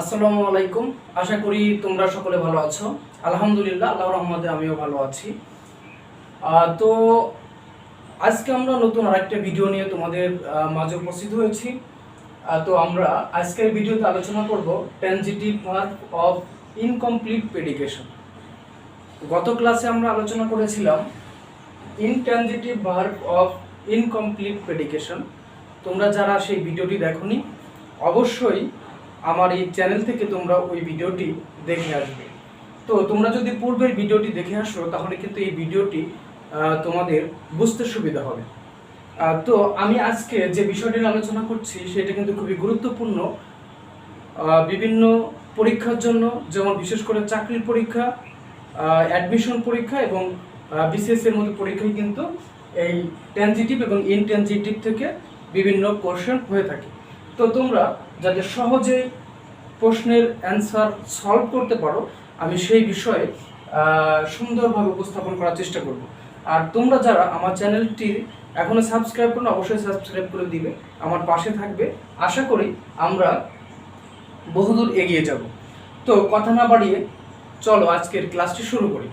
আসসালামু আলাইকুম। আশা করি তোমরা সকলে ভালো আছো। আলহামদুলিল্লাহ, আল্লাহর রহমতে আমিও ভালো আছি। তো আজকে আমরা নতুন আরেকটা ভিডিও নিয়ে তোমাদের মাঝে উপস্থিত হয়েছি। তো আমরা আজকের ভিডিওতে আলোচনা করব ট্রানজিটিভ ভার্ব অফ ইনকমপ্লিট প্রেডিকেশন। গত ক্লাসে আমরা আলোচনা করেছিলাম ইনট্রানজিটিভ ভার্ব অফ ইনকমপ্লিট প্রেডিকেশন। তোমরা যারা সেই ভিডিওটি দেখোনি, অবশ্যই আমার এই চ্যানেল থেকে তোমরা ওই ভিডিওটি দেখে আসবে। তো তোমরা যদি পূর্বের ভিডিওটি দেখে আসো তাহলে কিন্তু এই ভিডিওটি তোমাদের বুঝতে সুবিধা হবে। তো আমি আজকে যে বিষয়টি আলোচনা করছি সেটা কিন্তু খুবই গুরুত্বপূর্ণ বিভিন্ন পরীক্ষার জন্য, যেমন বিশেষ করে চাকরির পরীক্ষা, অ্যাডমিশন পরীক্ষা এবং বিসিএস এর মতো পরীক্ষায় কিন্তু এই ট্রানজিটিভ এবং ইনট্রানজিটিভ থেকে বিভিন্ন কোশ্চেন হয়ে থাকে। তো তোমরা যাতে সহজে প্রশ্নের অ্যান্সার সলভ করতে পারো, আমি সেই বিষয়ে সুন্দরভাবে উপস্থাপন করার চেষ্টা করব। আর তোমরা যারা আমার চ্যানেলটি এখনো সাবস্ক্রাইব করো, অবশ্যই সাবস্ক্রাইব করে দিবে, আমার পাশে থাকবে। আশা করি আমরা বহুদূর এগিয়ে যাব। তো কথা না বাড়িয়ে চলো আজকের ক্লাসটি শুরু করি।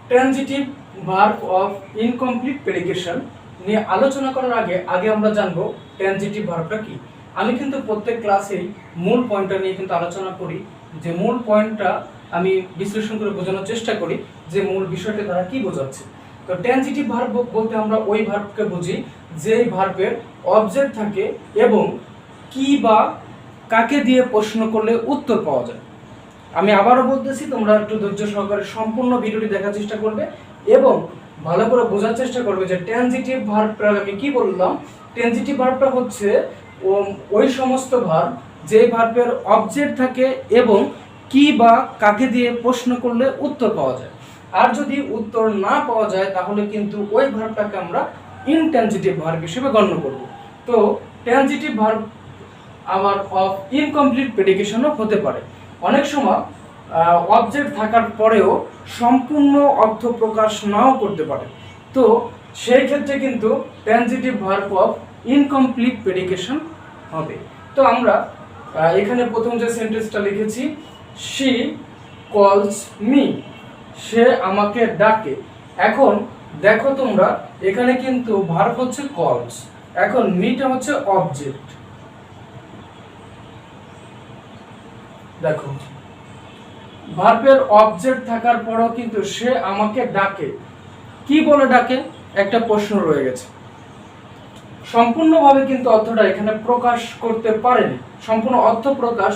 ট্রানজিটিভ ভার্ব অফ ইনকমপ্লিট প্রেডিকেশন নিয়ে আলোচনা করার আগে আমরা জানবো ট্রানজিটিভ ভার্বটা কি। আমি কিন্তু প্রত্যেক ক্লাসেই মূল পয়েন্টটা নিয়ে কিন্তু আলোচনা করি, যে মূল পয়েন্টটা আমি বিশ্লেষণ করে বোঝানোর চেষ্টা করি যে মূল বিষয়টা দ্বারা কি বোঝাচ্ছে। তো ট্রানজিটিভ ভার্ব বলতে আমরা ওই ভার্বকে বুঝি যেই ভার্বের অবজেক্ট থাকে এবং কি বা কাকে দিয়ে প্রশ্ন করলে উত্তর পাওয়া যায়। আমি আবারও বলতেছি, তোমরা একটু ধৈর্য সহকারে সম্পূর্ণ ভিডিওটি দেখার চেষ্টা করবে এবং ভালো করে বোঝার চেষ্টা করবে যে ট্রানজিটিভ ভার্বটা আমি কি বললাম। ট্রানজিটিভ ভার্বটা হচ্ছে ওই সমস্ত ভার্ব যে ভার্বের অবজেক্ট থাকে এবং কি বা কাকে দিয়ে প্রশ্ন করলে উত্তর পাওয়া যায়। আর যদি উত্তর না পাওয়া যায় তাহলে কিন্তু ওই ভার্বটাকে আমরা ইনট্রানজিটিভ ভার্ব হিসেবে গণ্য করব। তো ট্রানজিটিভ ভার্ব আবার অফ ইনকমপ্লিট প্রেডিকেশনও হতে পারে। অনেক সময় অবজেক্ট থাকার পরেও সম্পূর্ণ অর্থ প্রকাশ নাও করতে পারে। তো সেই ক্ষেত্রে কিন্তু ট্রানজিটিভ ভার্ব অফ ইনকমপ্লিট প্রেডিকেশন হবে। তো আমরা এখানে প্রথম যে সেন্টেন্সটা লিখেছি, শি কলস মি, সে আমাকে ডাকে। এখন দেখো তোমরা এখানে কিন্তু ভার্ব হচ্ছে কলস, এখন মিটা হচ্ছে অবজেক্ট। দেখো ভার্বের অবজেক্ট থাকার পরও কিন্তু সে আমাকে ডাকে, কি বলে ডাকে, একটা প্রশ্ন রয়ে গেছে। সম্পূর্ণভাবে কিন্তু অর্থটা এখানে প্রকাশ করতে পারেনি। সম্পূর্ণ অর্থ প্রকাশ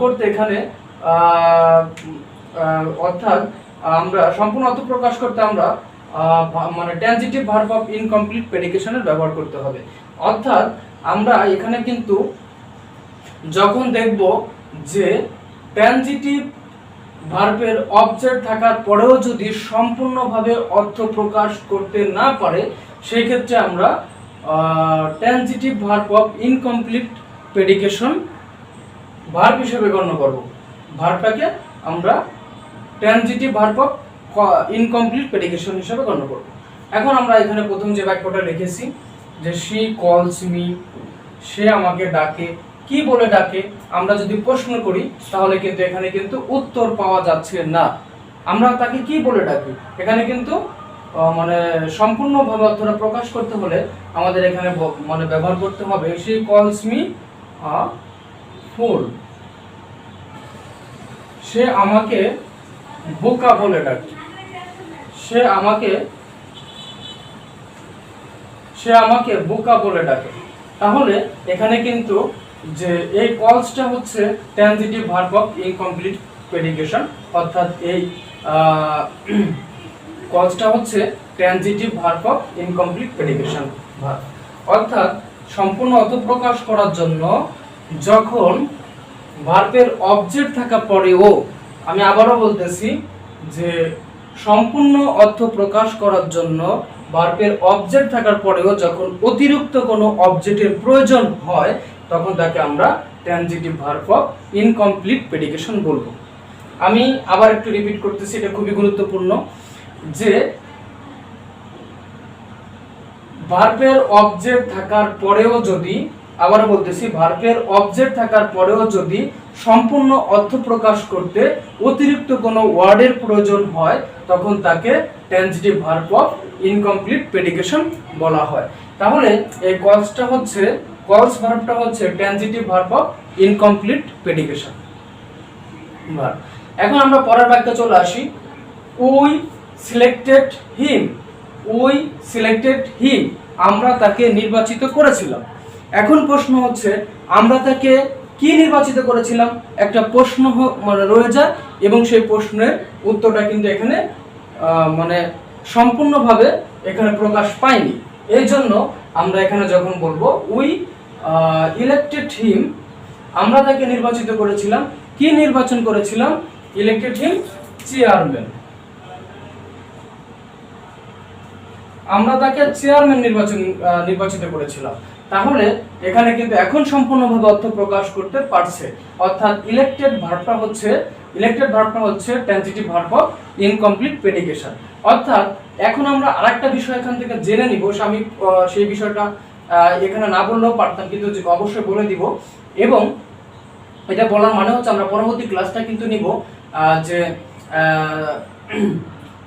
করতে এখানে অর্থাৎ আমরা সম্পূর্ণ অর্থ প্রকাশ করতে আমরা মানে ট্রানজিটিভ ভার্ব অফ ইনকমপ্লিট প্রেডিকেশনের ব্যবহার করতে হবে। অর্থাৎ আমরা এখানে কিন্তু যখন দেখব যে ট্রানজিটিভ ভার্বের অবজেক্ট থাকার পরেও যদি সম্পূর্ণভাবে অর্থ প্রকাশ করতে না পারে, সেই ক্ষেত্রে আমরা transitive verb of incomplete predication verb হিসেবে গণ্য করব। ভার্বটাকে আমরা transitive verb of incomplete predication হিসেবে গণ্য করব। এখন আমরা এখানে প্রথম যে বাক্যটা লিখেছি যে শি কলস মি, সে আমাকে ডাকে, কি বলে ডাকে, আমরা যদি প্রশ্ন করি তাহলে কিন্তু এখানে কিন্তু উত্তর পাওয়া যাচ্ছে না। আমরা তাকে কি বলে ডাকি, এখানে কিন্তু মানে সম্পূর্ণভাবে অর্থটা প্রকাশ করতে হলে আমাদের এখানে মানে ব্যবহার করতে হবে শি কলস মি আ ফুল, সে আমাকে বোকা বলে ডাকে, সে আমাকে বোকা বলে ডাকে। তাহলে এখানে কিন্তু যে এই কলসটা হচ্ছে transitive verb of incomplete predication, অর্থাৎ এই কলসটা হচ্ছে transitive verb of incomplete predication verb. অর্থাৎ সম্পূর্ণ অর্থ প্রকাশ করার জন্য যখন ভার্বের অবজেক্ট থাকা পরেও, আমি আবারও বলতেছি যে সম্পূর্ণ অর্থ প্রকাশ করার জন্য ভার্বের অবজেক্ট থাকার পরেও যখন অতিরিক্ত কোনো অবজেক্টের প্রয়োজন হয় তখন তাকে আমরা ট্রানজিটিভ ভার্ব অফ ইনকমপ্লিট প্রেডিকেশন বলবো। আমি আবার একটু রিপিট করতেছি, এটা খুবই গুরুত্বপূর্ণ, যে ভার্বের অবজেক্ট থাকার পরেও যদি, আবার বলতেছি, ভার্বের অবজেক্ট থাকার পরেও যদি সম্পূর্ণ অর্থ প্রকাশ করতে অতিরিক্ত কোনো ওয়ার্ডের প্রয়োজন হয় তখন তাকে transitive verb of incomplete predication বলা হয়। তাহলে এই কলস ভার্বটা হচ্ছে transitive verb of incomplete predication verb. এখন আমরা পরের বাক্যে চলে আসি। We selected him. We selected him, আমরা তাকে নির্বাচিত করেছিলাম। এখন প্রশ্ন হচ্ছে আমরা তাকে কি নির্বাচিত করেছিলাম, একটা প্রশ্ন মানে রয়ে যায় এবং সেই প্রশ্নের উত্তরটা কিন্তু এখানে মানে সম্পূর্ণভাবে এখানে প্রকাশ পায়নি। এই জন্য আমরা এখানে যখন বলবো উই ইলেক্টেড হিম, আমরা তাকে নির্বাচিত করেছিলাম। কি নির্বাচন করেছিলাম? Elected him chairman. আমরা তাকে চেয়ারম্যান নির্বাচিত করেছিলাম। তাহলে এখানে কিন্তু এখন সম্পূর্ণভাবে অর্থ প্রকাশ করতে পারছে, অর্থাৎ ইলেক্টেড ভার্বটা হচ্ছে transitive verb of incomplete predication. অর্থাৎ এখন আমরা আরেকটা বিষয় এখান থেকে জেনে নিব। আমি সেই বিষয়টা এখানে না বললেও পারতাম, কিন্তু অবশ্যই বলে দিব। এবং এটা বলার মানে হচ্ছে আমরা পরবর্তী ক্লাসটা কিন্তু নিব যে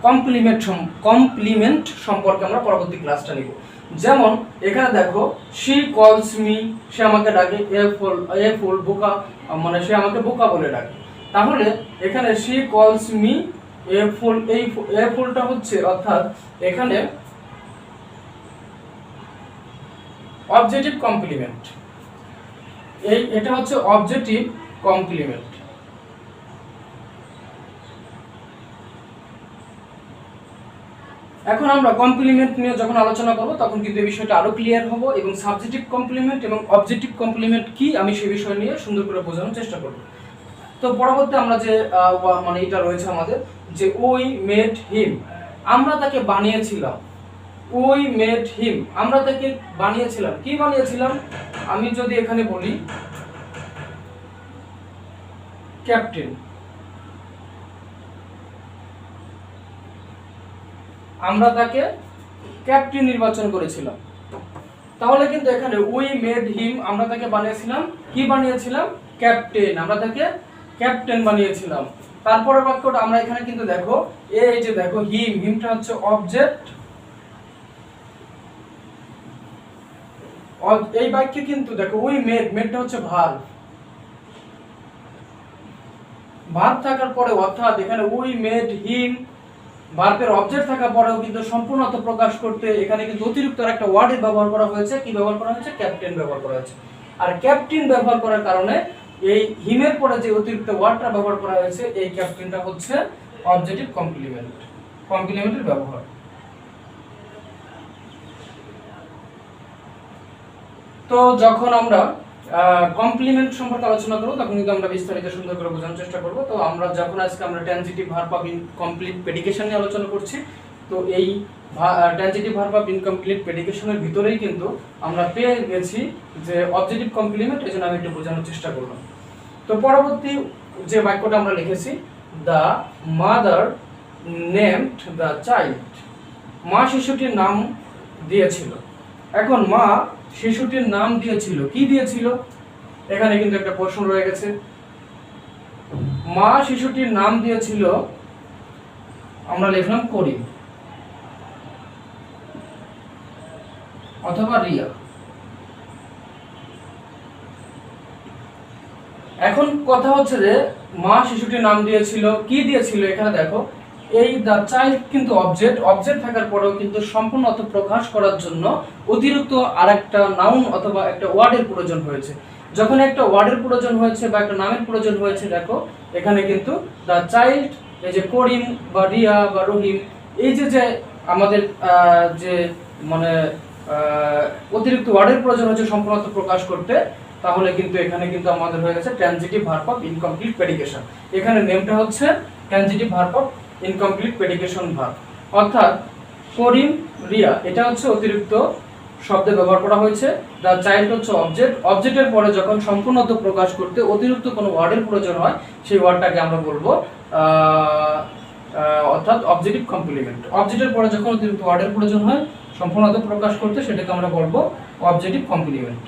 কমপ্লিমেন্ট সম্পর্কে আমরা পরবর্তী ক্লাসটা নিব। যেমন এখানে দেখো, শি কলস মি, সে আমাকে ডাকে। এ ফুল বোকা, মানে সে আমাকে বোকা বলে ডাকে। তাহলে এখানে শি কলস মি এ ফুল, এই এ ফুলটা হচ্ছে অর্থাৎ এখানে অবজেক্টিভ কমপ্লিমেন্ট। এটা হচ্ছে অবজেক্টিভ কমপ্লিমেন্ট। এখন আমরা কমপ্লিমেন্ট নিয়ে যখন আলোচনা করব তখন কিন্তু এই বিষয়টা আরো ক্লিয়ার হবো, এবং সাবজেক্টিভ কমপ্লিমেন্ট এবং অবজেক্টিভ কমপ্লিমেন্ট কি আমি সেই বিষয় নিয়ে সুন্দর করে বোঝানোর চেষ্টা করব। তো পরবর্তী আমরা যে মানে এটা রয়েছে আমাদের যে উই মেড হিম, আমরা তাকে বানিয়েছিলাম। উই মেড হিম, আমরা তাকে বানিয়েছিলাম। কি বানিয়েছিলাম? আমি যদি এখানে বলি ক্যাপ্টেন, আমরা তাকে ক্যাপ্টেন নির্বাচন করেছিলাম। তাহলে কিন্তু এখানে উই মেড হিম, আমরা তাকে বানিয়েছিলাম। কি বানিয়েছিলাম? ক্যাপ্টেন, আমরা তাকে ক্যাপ্টেন বানিয়েছিলাম। তারপরে বাক্যটা আমরা এখানে কিন্তু দেখো, এই যে দেখো হিমটা হচ্ছে অবজেক্ট। এই বাক্যে কিন্তু দেখো উই মেডটা হচ্ছে ভার্ব থাকার পরে, অর্থাৎ এখানে উই মেড হিম ভার্বের অবজেক্ট থাকার পরেও কিন্তু সম্পূর্ণ অর্থ প্রকাশ করতে এখানে কিন্তু অতিরিক্ত একটা ওয়ার্ডের ব্যবহার করা হয়েছে। কি ব্যবহার করা হয়েছে? ক্যাপ্টেন ব্যবহার করা হয়েছে। আর ক্যাপ্টেন ব্যবহার করার কারণে এই হিমের পরে যে অতিরিক্ত ওয়ার্ডটা ব্যবহার করা হয়েছে, এই ক্যাপ্টেনটা হচ্ছে অবজেক্টিভ কমপ্লিমেন্টের ব্যবহার। তো যখন আমরা কমপ্লিমেন্ট সম্পর্কে আলোচনা করব তখন কিন্তু আমরা বিস্তারিত সুন্দর করে বোঝানোর চেষ্টা করব। তো আমরা যখন আজকে আমরা ট্রানজিটিভ ভার্ব অফ ইনকমপ্লিট প্রেডিকেশন নিয়ে আলোচনা করছি, তো এই ট্রানজিটিভ ভার্ব অফ ইনকমপ্লিট প্রেডিকেশনের ভিতরেই কিন্তু আমরা পেয়ে গেছি যে অবজেক্টিভ কমপ্লিমেন্ট। এজন্য আমি একটু বোঝানোর চেষ্টা করলাম। তো পরবর্তী যে বাক্যটা আমরা লিখেছি, the mother named the child, মা শিশুটির নাম দিয়েছিল। এখন মা শিশুটির নাম দিয়েছিল। কি দিয়েছিল? এখানে কিন্তু একটা প্রশ্ন রয়ে গেছে। মা শিশুটির নাম দিয়েছিল, আমরা লিখলাম করিম অথবা রিয়া। এখন কথা হচ্ছে যে মা শিশুটির নাম দিয়েছিল, কি দিয়েছিল? এখানে দেখো, এই দ্য চাইল্ড কিন্তু অবজেক্ট থাকার পরেও কিন্তু সম্পূর্ণ অর্থ প্রকাশ করার জন্য অতিরিক্ত আরেকটা নাউন অথবা একটা ওয়ার্ডের প্রয়োজন হয়েছে। যখন একটা ওয়ার্ডের প্রয়োজন হয়েছে বা একটা নামের প্রয়োজন হয়েছে, দেখো এখানে কিন্তু দ্য চাইল্ড, এই যে করিম বা রিয়া বা রহিম, এই যে আমাদের যে মানে অতিরিক্ত ওয়ার্ডের প্রয়োজন হচ্ছে সম্পূর্ণ অর্থ প্রকাশ করতে, তাহলে কিন্তু এখানে কিন্তু আমাদের হয়ে গেছে transitive verb of incomplete predication. এখানে নেমটা হচ্ছে transitive verb of incomplete predication verb, অর্থাৎ করিম রিয়া এটা হচ্ছে অতিরিক্ত শব্দে ব্যবহার করা হয়েছে। দ্য চাইল্ড হচ্ছে অবজেক্টের পরে যখন সম্পূর্ণ অর্থ প্রকাশ করতে অতিরিক্ত কোনো ওয়ার্ডের প্রয়োজন হয়, সেই ওয়ার্ডটাকে আমরা বলবো অর্থাৎ অবজেক্টিভ কমপ্লিমেন্ট। অবজেক্টের পরে যখন অতিরিক্ত ওয়ার্ডের প্রয়োজন হয় সম্পূর্ণতা প্রকাশ করতে সেটাকে আমরা বলবো অবজেক্টিভ কমপ্লিমেন্ট।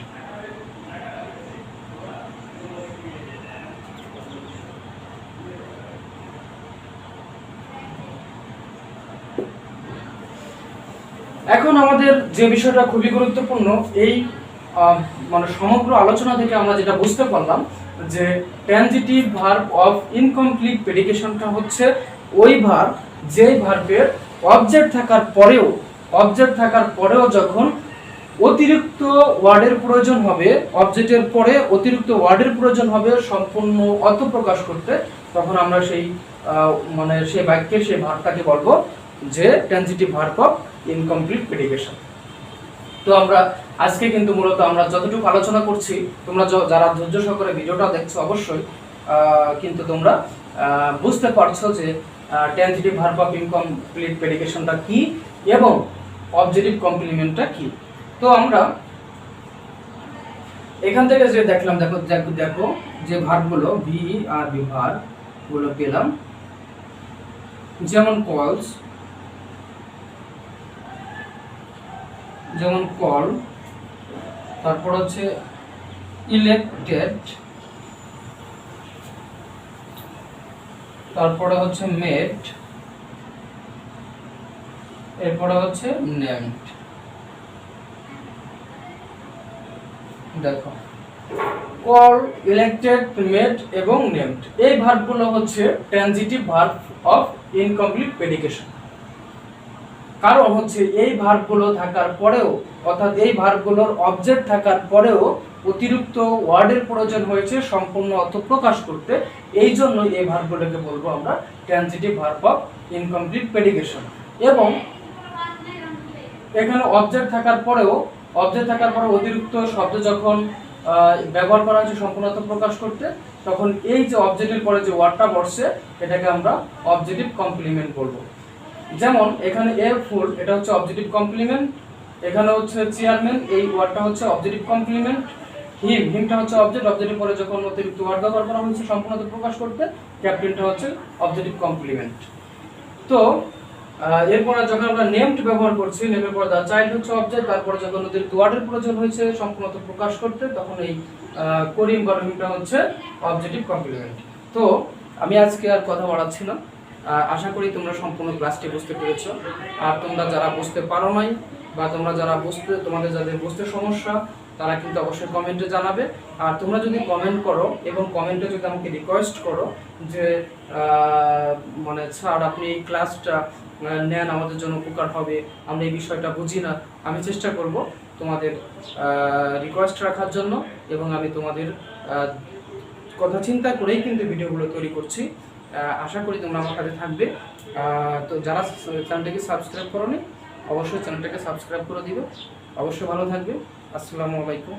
এখন আমাদের যে বিষয়টা খুবই গুরুত্বপূর্ণ, এই মানে সমগ্র আলোচনা থেকে আমরা যেটা বুঝতে পারলাম যে ট্রানজিটিভ ভার্ব অফ ইনকমপ্লিট প্রেডিকেশনটা হচ্ছে ওই ভার্ব যেই ভার্বের অবজেক্ট থাকার পরেও যখন অতিরিক্ত ওয়ার্ডের প্রয়োজন হবে, অবজেক্টের পরে অতিরিক্ত ওয়ার্ডের প্রয়োজন হবে সম্পূর্ণ অর্থ প্রকাশ করতে, তখন আমরা সেই মানে সেই বাক্যে সেই ভার্বটাকে বলবো যে ট্রানজিটিভ ভার্ব অফ ইনকমপ্লিট প্রেডিকেশন। তো আমরা আজকে কিন্তু মূলত আমরা যতটুকু আলোচনা করছি, তোমরা যারা ধৈর্য সহকারে ভিডিওটা দেখছো অবশ্যই কিন্তু তোমরা বুঝতে পারছো যে ট্রানজিটিভ ভার্ব অফ ইনকমপ্লিট প্রেডিকেশনটা কি এবং অবজেক্টিভ কমপ্লিমেন্টটা কি। তো আমরা এখান থেকে যে দেখলাম, দেখো যে ভার্বগুলো ভি আর বি ভার্বগুলো পেলাম, যেমন কলস, যেমন কল, তারপর হচ্ছে ইলেক্টেড, তারপরে হচ্ছে মেড, এরপরে হচ্ছে নেমড। দেখো কল, ইলেক্টেড, মেড এবং নেমড এই ভার্বগুলো হচ্ছে ট্রানজিটিভ ভার্ব অফ ইনকমপ্লিট প্রেডিকেশন। কারণ হচ্ছে এই ভার্বগুলো থাকার পরেও, অর্থাৎ এই ভার্বগুলোর অবজেক্ট থাকার পরেও অতিরিক্ত ওয়ার্ডের প্রয়োজন হয়েছে সম্পূর্ণ অর্থ প্রকাশ করতে, এই জন্য এই ভার্বগুলোকে বলবো আমরা ট্রানজিটিভ ভার্ব অফ ইনকমপ্লিট প্রেডিকেশন। এবং এখানে অবজেক্ট থাকার পরে অতিরিক্ত শব্দ যখন ব্যবহার করা হচ্ছে সম্পূর্ণ অর্থ প্রকাশ করতে, তখন এই যে অবজেক্টের পরে যে ওয়ার্ডটা বসছে এটাকে আমরা অবজেক্টিভ কমপ্লিমেন্ট বলবো। যেমন এখানে এ ফুল, এটা হচ্ছে অবজেক্টিভ কমপ্লিমেন্ট। এখানে হচ্ছে চেয়ারম্যান, এই ওয়ার্ডটা হচ্ছে অবজেক্টিভ কমপ্লিমেন্ট। হিমটা হচ্ছে অবজেক্টের পরে যখন অতিরিক্ত ওয়ার্ড ব্যবহার করা হচ্ছে সম্পূর্ণতা প্রকাশ করতে, ক্যাপ্টেনটা হচ্ছে অবজেক্টিভ কমপ্লিমেন্ট। তো এরপরে যখন আমরা নেমড ব্যবহার করছি, নেমের পরে দা চাইল্ড হচ্ছে অবজেক্ট, তারপরে যখন অতিরিক্ত ওয়ার্ডের প্রয়োজন হয়েছে সম্পূর্ণতা প্রকাশ করতে, তখন এই করিম বা রহিমটা হচ্ছে অবজেক্টিভ কমপ্লিমেন্ট। তো আমি আজকে আর কথা বাড়াচ্ছি না, আশা করি তোমরা সম্পূর্ণ ক্লাসটি বুঝতে পেরেছো। আর তোমরা যারা বুঝতে পারো নাই বা তোমাদের যাদের বুঝতে সমস্যা, তারা কিন্তু অবশ্যই কমেন্টে জানাবে। আর তোমরা যদি কমেন্ট করো এবং কমেন্টে যদি আমাকে রিকোয়েস্ট করো যে মানে স্যার আপনি এই ক্লাসটা নেন, আমাদের জন্য উপকার হবে, আমরা এই বিষয়টা বুঝি না, আমি চেষ্টা করব তোমাদের রিকোয়েস্ট রাখার জন্য, এবং আমি তোমাদের কথা চিন্তা করেই কিন্তু ভিডিওগুলো তৈরি করছি। আশা করি তোমরা আমার কাছে থাকবে। তো যারা চ্যানেলটাকে সাবস্ক্রাইব করোনি অবশ্যই চ্যানেলটাকে সাবস্ক্রাইব করে দিবে। অবশ্যই ভালো থাকবে। আসসালামু আলাইকুম।